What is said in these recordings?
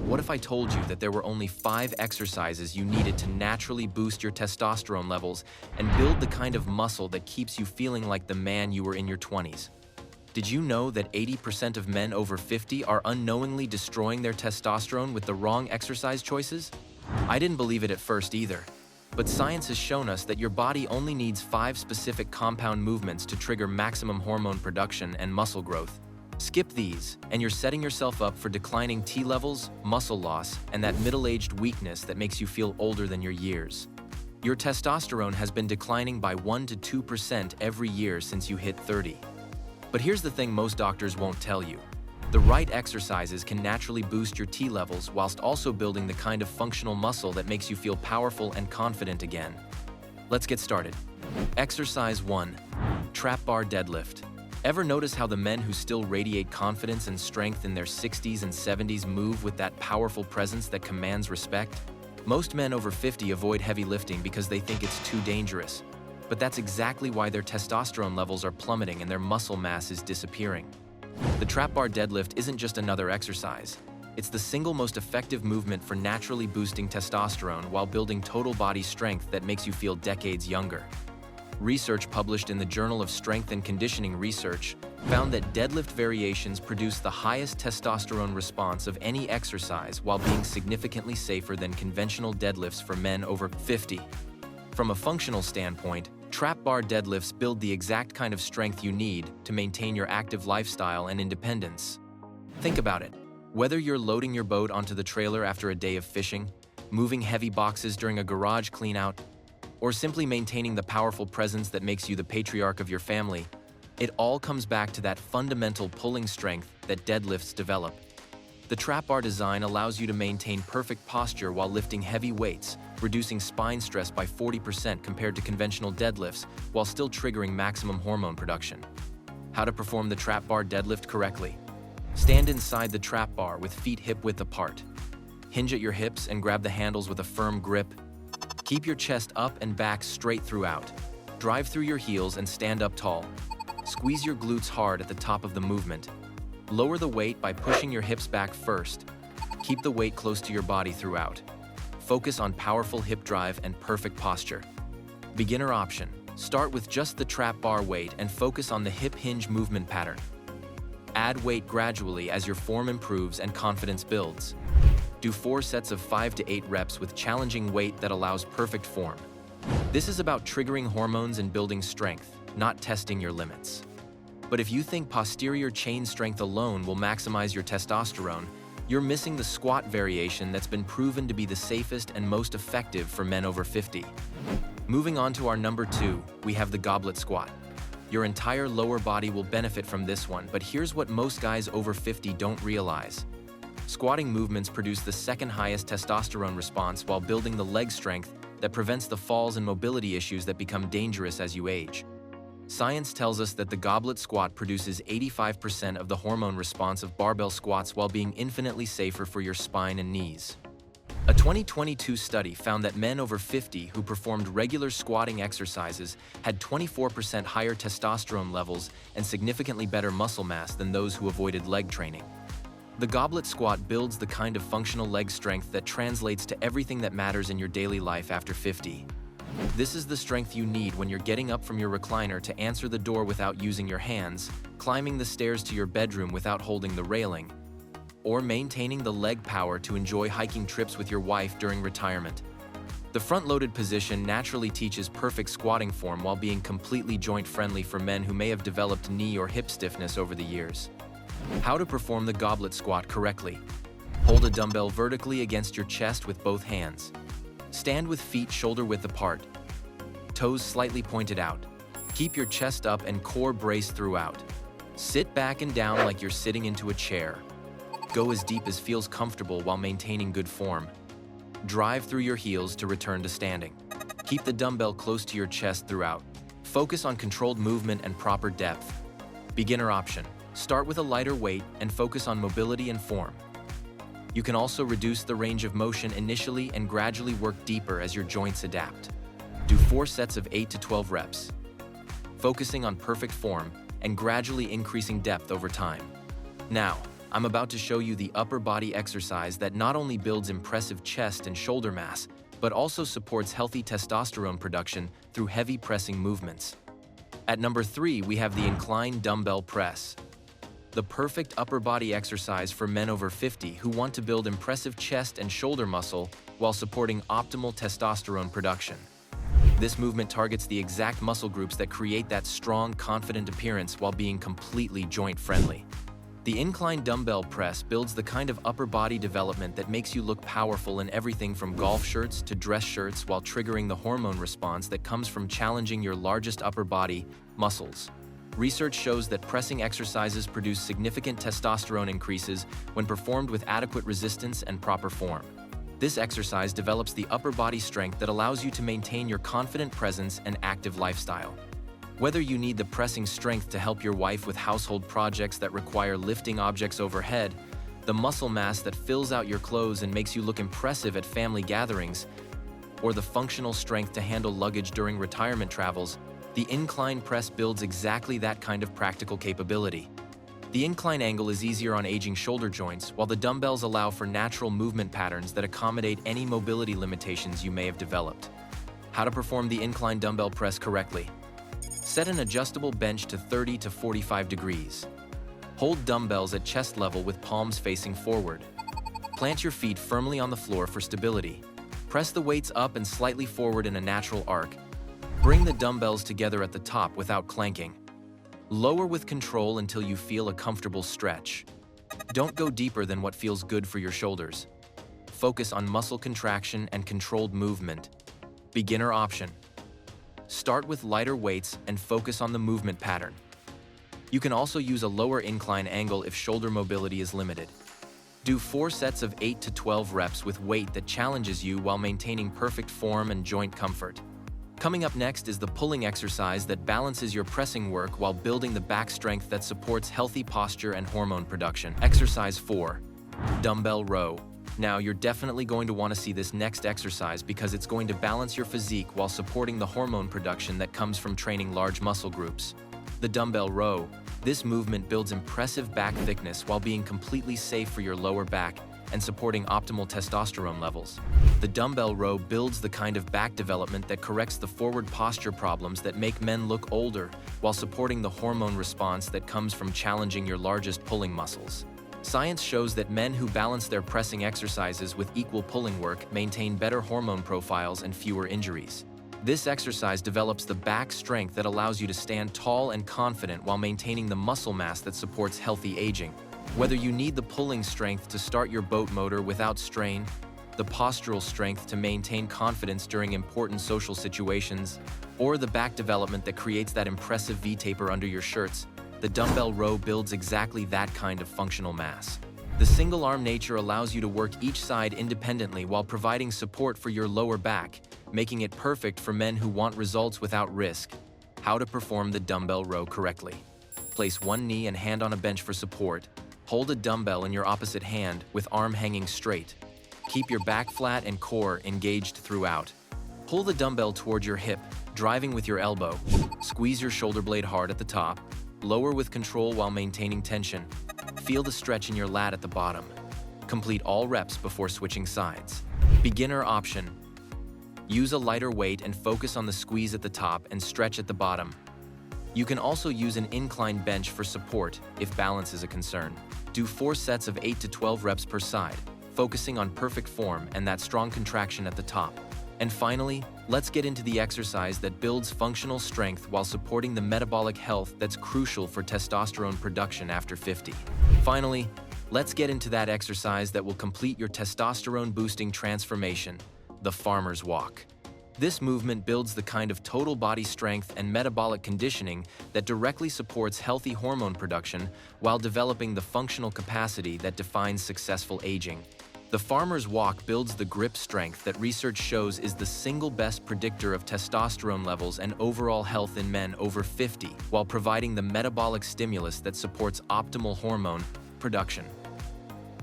What if I told you that there were only 5 exercises you needed to naturally boost your testosterone levels and build the kind of muscle that keeps you feeling like the man you were in your 20s? Did you know that 80% of men over 50 are unknowingly destroying their testosterone with the wrong exercise choices? I didn't believe it at first either. But science has shown us that your body only needs 5 specific compound movements to trigger maximum hormone production and muscle growth. Skip these, and you're setting yourself up for declining T levels, muscle loss, and that middle-aged weakness that makes you feel older than your years. Your testosterone has been declining by 1 to 2% every year since you hit 30. But here's the thing most doctors won't tell you. The right exercises can naturally boost your T levels whilst also building the kind of functional muscle that makes you feel powerful and confident again. Let's get started. Exercise 1. Trap bar deadlift. Ever notice how the men who still radiate confidence and strength in their 60s and 70s move with that powerful presence that commands respect? Most men over 50 avoid heavy lifting because they think it's too dangerous. But that's exactly why their testosterone levels are plummeting and their muscle mass is disappearing. The trap bar deadlift isn't just another exercise. It's the single most effective movement for naturally boosting testosterone while building total body strength that makes you feel decades younger. Research published in the Journal of Strength and Conditioning Research found that deadlift variations produce the highest testosterone response of any exercise while being significantly safer than conventional deadlifts for men over 50. From a functional standpoint, trap bar deadlifts build the exact kind of strength you need to maintain your active lifestyle and independence. Think about it. Whether you're loading your boat onto the trailer after a day of fishing, moving heavy boxes during a garage cleanout, or simply maintaining the powerful presence that makes you the patriarch of your family, it all comes back to that fundamental pulling strength that deadlifts develop. The trap bar design allows you to maintain perfect posture while lifting heavy weights, reducing spine stress by 40% compared to conventional deadlifts, while still triggering maximum hormone production. How to perform the trap bar deadlift correctly. Stand inside the trap bar with feet hip-width apart. Hinge at your hips and grab the handles with a firm grip. Keep your chest up and back straight throughout. Drive through your heels and stand up tall. Squeeze your glutes hard at the top of the movement. Lower the weight by pushing your hips back first. Keep the weight close to your body throughout. Focus on powerful hip drive and perfect posture. Beginner option. Start with just the trap bar weight and focus on the hip hinge movement pattern. Add weight gradually as your form improves and confidence builds. Do 4 sets of 5 to 8 reps with challenging weight that allows perfect form. This is about triggering hormones and building strength, not testing your limits. But if you think posterior chain strength alone will maximize your testosterone, you're missing the squat variation that's been proven to be the safest and most effective for men over 50. Moving on to our number 2, we have the goblet squat. Your entire lower body will benefit from this one, but here's what most guys over 50 don't realize. Squatting movements produce the second highest testosterone response while building the leg strength that prevents the falls and mobility issues that become dangerous as you age. Science tells us that the goblet squat produces 85% of the hormone response of barbell squats while being infinitely safer for your spine and knees. A 2022 study found that men over 50 who performed regular squatting exercises had 24% higher testosterone levels and significantly better muscle mass than those who avoided leg training. The goblet squat builds the kind of functional leg strength that translates to everything that matters in your daily life after 50. This is the strength you need when you're getting up from your recliner to answer the door without using your hands, climbing the stairs to your bedroom without holding the railing, or maintaining the leg power to enjoy hiking trips with your wife during retirement. The front-loaded position naturally teaches perfect squatting form while being completely joint-friendly for men who may have developed knee or hip stiffness over the years. How to perform the goblet squat correctly. Hold a dumbbell vertically against your chest with both hands. Stand with feet shoulder-width apart. Toes slightly pointed out. Keep your chest up and core braced throughout. Sit back and down like you're sitting into a chair. Go as deep as feels comfortable while maintaining good form. Drive through your heels to return to standing. Keep the dumbbell close to your chest throughout. Focus on controlled movement and proper depth. Beginner option. Start with a lighter weight and focus on mobility and form. You can also reduce the range of motion initially and gradually work deeper as your joints adapt. Do 4 sets of 8 to 12 reps, focusing on perfect form and gradually increasing depth over time. Now, I'm about to show you the upper body exercise that not only builds impressive chest and shoulder mass, but also supports healthy testosterone production through heavy pressing movements. At number 3, we have the Incline Dumbbell Press. The perfect upper body exercise for men over 50 who want to build impressive chest and shoulder muscle while supporting optimal testosterone production. This movement targets the exact muscle groups that create that strong, confident appearance while being completely joint-friendly. The Incline Dumbbell Press builds the kind of upper body development that makes you look powerful in everything from golf shirts to dress shirts while triggering the hormone response that comes from challenging your largest upper body muscles. Research shows that pressing exercises produce significant testosterone increases when performed with adequate resistance and proper form. This exercise develops the upper body strength that allows you to maintain your confident presence and active lifestyle. Whether you need the pressing strength to help your wife with household projects that require lifting objects overhead, the muscle mass that fills out your clothes and makes you look impressive at family gatherings, or the functional strength to handle luggage during retirement travels, the incline press builds exactly that kind of practical capability. The incline angle is easier on aging shoulder joints, while the dumbbells allow for natural movement patterns that accommodate any mobility limitations you may have developed. How to perform the incline dumbbell press correctly? Set an adjustable bench to 30 to 45 degrees. Hold dumbbells at chest level with palms facing forward. Plant your feet firmly on the floor for stability. Press the weights up and slightly forward in a natural arc. Bring the dumbbells together at the top without clanking. Lower with control until you feel a comfortable stretch. Don't go deeper than what feels good for your shoulders. Focus on muscle contraction and controlled movement. Beginner option. Start with lighter weights and focus on the movement pattern. You can also use a lower incline angle if shoulder mobility is limited. Do 4 sets of 8 to 12 reps with weight that challenges you while maintaining perfect form and joint comfort. Coming up next is the pulling exercise that balances your pressing work while building the back strength that supports healthy posture and hormone production. Exercise 4. Dumbbell Row. Now, you're definitely going to want to see this next exercise because it's going to balance your physique while supporting the hormone production that comes from training large muscle groups. The dumbbell row. This movement builds impressive back thickness while being completely safe for your lower back and supporting optimal testosterone levels. The dumbbell row builds the kind of back development that corrects the forward posture problems that make men look older while supporting the hormone response that comes from challenging your largest pulling muscles. Science shows that men who balance their pressing exercises with equal pulling work maintain better hormone profiles and fewer injuries. This exercise develops the back strength that allows you to stand tall and confident while maintaining the muscle mass that supports healthy aging. Whether you need the pulling strength to start your boat motor without strain, the postural strength to maintain confidence during important social situations, or the back development that creates that impressive V-taper under your shirts, the dumbbell row builds exactly that kind of functional mass. The single-arm nature allows you to work each side independently while providing support for your lower back, making it perfect for men who want results without risk. How to perform the dumbbell row correctly. Place one knee and hand on a bench for support. Hold a dumbbell in your opposite hand with arm hanging straight. Keep your back flat and core engaged throughout. Pull the dumbbell toward your hip, driving with your elbow. Squeeze your shoulder blade hard at the top. Lower with control while maintaining tension. Feel the stretch in your lat at the bottom. Complete all reps before switching sides. Beginner option. Use a lighter weight and focus on the squeeze at the top and stretch at the bottom. You can also use an incline bench for support if balance is a concern. Do 4 sets of 8 to 12 reps per side, focusing on perfect form and that strong contraction at the top. And finally, let's get into the exercise that builds functional strength while supporting the metabolic health that's crucial for testosterone production after 50. Finally, let's get into that exercise that will complete your testosterone-boosting transformation, the farmer's walk. This movement builds the kind of total body strength and metabolic conditioning that directly supports healthy hormone production while developing the functional capacity that defines successful aging. The farmer's walk builds the grip strength that research shows is the single best predictor of testosterone levels and overall health in men over 50, while providing the metabolic stimulus that supports optimal hormone production.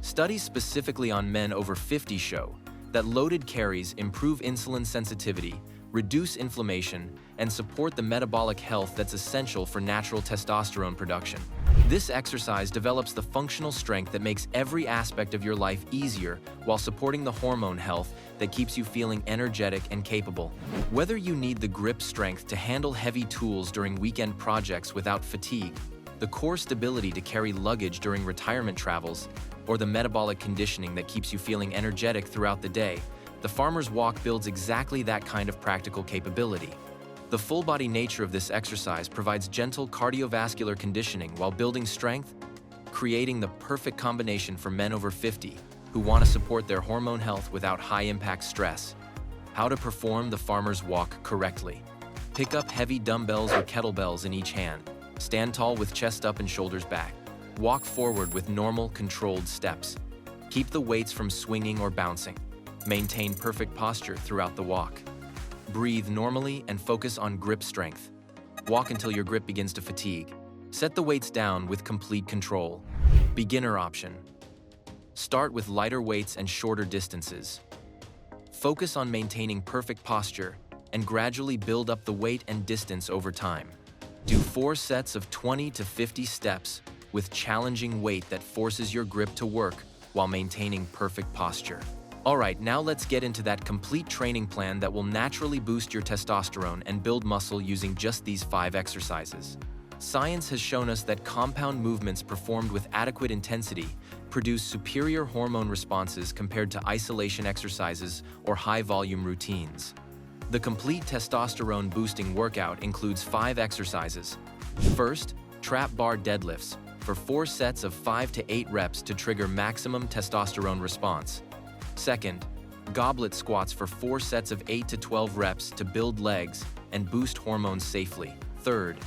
Studies specifically on men over 50 show that loaded carries improve insulin sensitivity, reduce inflammation, and support the metabolic health that's essential for natural testosterone production. This exercise develops the functional strength that makes every aspect of your life easier while supporting the hormone health that keeps you feeling energetic and capable. Whether you need the grip strength to handle heavy tools during weekend projects without fatigue, the core stability to carry luggage during retirement travels, or the metabolic conditioning that keeps you feeling energetic throughout the day, the Farmer's Walk builds exactly that kind of practical capability. The full-body nature of this exercise provides gentle cardiovascular conditioning while building strength, creating the perfect combination for men over 50 who want to support their hormone health without high-impact stress. How to perform the Farmer's Walk correctly. Pick up heavy dumbbells or kettlebells in each hand. Stand tall with chest up and shoulders back. Walk forward with normal, controlled steps. Keep the weights from swinging or bouncing. Maintain perfect posture throughout the walk. Breathe normally and focus on grip strength. Walk until your grip begins to fatigue. Set the weights down with complete control. Beginner option. Start with lighter weights and shorter distances. Focus on maintaining perfect posture and gradually build up the weight and distance over time. Do 4 sets of 20 to 50 steps with challenging weight that forces your grip to work while maintaining perfect posture. Alright, now let's get into that complete training plan that will naturally boost your testosterone and build muscle using just these 5 exercises. Science has shown us that compound movements performed with adequate intensity produce superior hormone responses compared to isolation exercises or high-volume routines. The complete testosterone-boosting workout includes 5 exercises. First, trap bar deadlifts for 4 sets of 5 to 8 reps to trigger maximum testosterone response. Second, goblet squats for 4 sets of 8 to 12 reps to build legs and boost hormones safely. Third,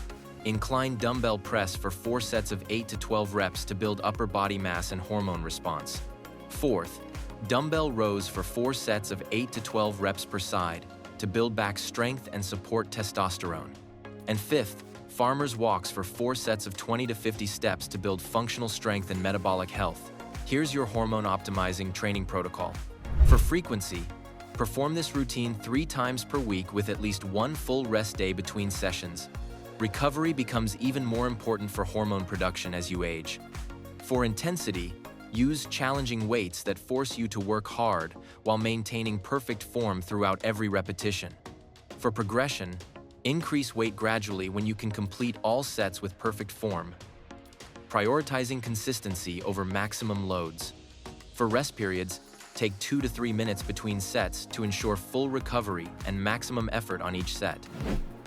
incline dumbbell press for 4 sets of 8 to 12 reps to build upper body mass and hormone response. Fourth, dumbbell rows for 4 sets of 8 to 12 reps per side to build back strength and support testosterone. And fifth, farmer's walks for 4 sets of 20 to 50 steps to build functional strength and metabolic health. Here's your hormone-optimizing training protocol. For frequency, perform this routine 3 times per week with at least 1 full rest day between sessions. Recovery becomes even more important for hormone production as you age. For intensity, use challenging weights that force you to work hard while maintaining perfect form throughout every repetition. For progression, increase weight gradually when you can complete all sets with perfect form, prioritizing consistency over maximum loads. For rest periods, take 2 to 3 minutes between sets to ensure full recovery and maximum effort on each set.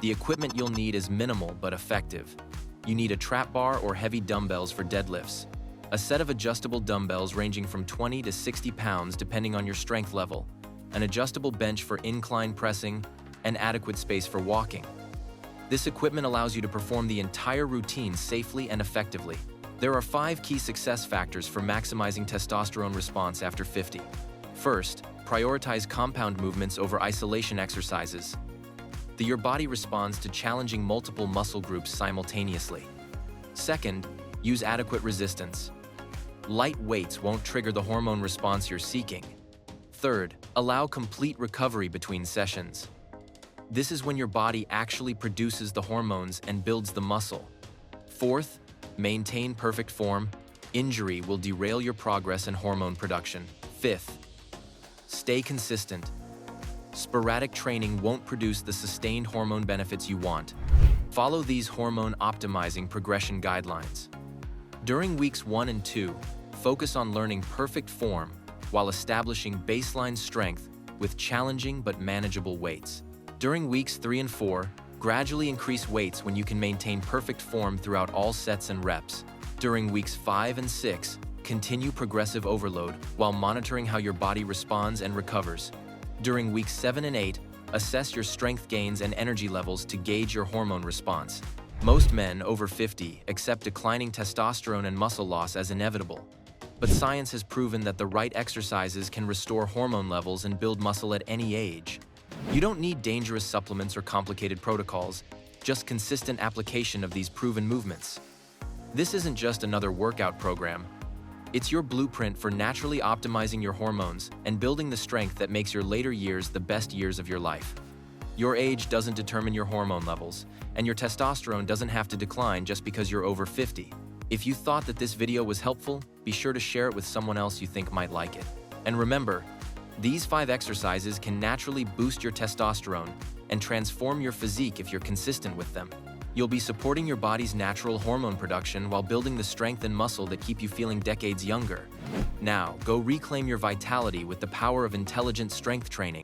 The equipment you'll need is minimal but effective. You need a trap bar or heavy dumbbells for deadlifts, a set of adjustable dumbbells ranging from 20 to 60 pounds depending on your strength level, an adjustable bench for incline pressing, and adequate space for walking. This equipment allows you to perform the entire routine safely and effectively. There are 5 key success factors for maximizing testosterone response after 50. First, prioritize compound movements over isolation exercises. Your body responds to challenging multiple muscle groups simultaneously. Second, use adequate resistance. Light weights won't trigger the hormone response you're seeking. Third, allow complete recovery between sessions. This is when your body actually produces the hormones and builds the muscle. Fourth, maintain perfect form. Injury will derail your progress and hormone production. Fifth, stay consistent. Sporadic training won't produce the sustained hormone benefits you want. Follow these hormone-optimizing progression guidelines. During weeks 1 and 2, focus on learning perfect form while establishing baseline strength with challenging but manageable weights. During weeks 3 and 4, gradually increase weights when you can maintain perfect form throughout all sets and reps. During weeks 5 and 6, continue progressive overload while monitoring how your body responds and recovers. During weeks 7 and 8, assess your strength gains and energy levels to gauge your hormone response. Most men over 50 accept declining testosterone and muscle loss as inevitable, but science has proven that the right exercises can restore hormone levels and build muscle at any age. You don't need dangerous supplements or complicated protocols, just consistent application of these proven movements. This isn't just another workout program. It's your blueprint for naturally optimizing your hormones and building the strength that makes your later years the best years of your life. Your age doesn't determine your hormone levels, and your testosterone doesn't have to decline just because you're over 50. If you thought that this video was helpful, be sure to share it with someone else you think might like it. And remember, these 5 exercises can naturally boost your testosterone and transform your physique if you're consistent with them. You'll be supporting your body's natural hormone production while building the strength and muscle that keep you feeling decades younger. Now, go reclaim your vitality with the power of intelligent strength training.